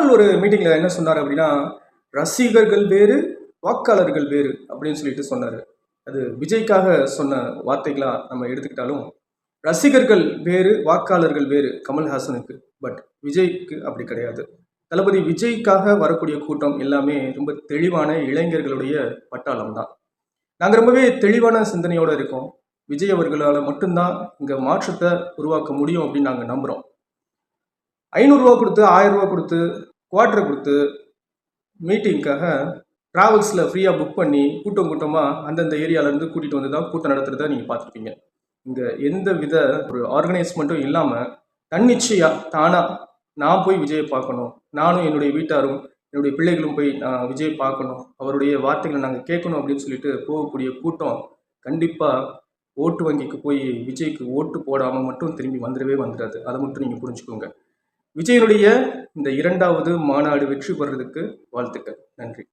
கமல் ஒரு மீட்டிங்கில் என்ன சொன்னார் அப்படின்னா, ரசிகர்கள் வேறு, வாக்காளர்கள் வேறு அப்படின்னு சொல்லிட்டு சொன்னார். அது விஜய்க்காக சொன்ன வார்த்தைகளா நம்ம எடுத்துக்கிட்டாலும், ரசிகர்கள் வேறு, வாக்காளர்கள் வேறு கமல்ஹாசனுக்கு. பட் விஜய்க்கு அப்படி கிடையாது. தளபதி விஜய்க்காக வரக்கூடிய கூட்டம் எல்லாமே ரொம்ப தெளிவான இளைஞர்களுடைய பட்டாளம் தான். நாங்கள் ரொம்பவே தெளிவான சிந்தனையோடு இருக்கோம். விஜய் அவர்களால் மட்டும்தான் இங்கே மாற்றத்தை உருவாக்க முடியும் அப்படின்னு நாங்கள் நம்புகிறோம். 500 ரூபா கொடுத்து, 1000 ரூபா கொடுத்து, குவார்ட்டரை கொடுத்து மீட்டிங்க்காக ட்ராவல்ஸில் ஃப்ரீயாக புக் பண்ணி கூட்டமாக அந்தந்த ஏரியாவிலேருந்து கூட்டிகிட்டு வந்து தான் கூட்டம் நடத்துகிறத நீங்கள் பார்த்துருப்பீங்க. இங்கே எந்த வித ஒரு ஆர்கனைஸ்மெண்ட்டும் இல்லாமல் தன்னிச்சையாக தானாக நான் போய் விஜயை பார்க்கணும், நானும் என்னுடைய வீட்டாரும் என்னுடைய பிள்ளைகளும் போய் விஜயை பார்க்கணும், அவருடைய வார்த்தைகளை நாங்கள் கேட்கணும் அப்படின்னு சொல்லிட்டு போகக்கூடிய கூட்டம் கண்டிப்பாக ஓட்டு வங்கிக்கு போய் விஜய்க்கு ஓட்டு போடாமல் மட்டும் திரும்பி வந்துடாது. அதை மட்டும் நீங்கள் புரிஞ்சுக்கோங்க. விஜயனுடைய இந்த 2வது மாநாடு வெற்றி பெறதுக்கு வாழ்த்துக்கள். நன்றி.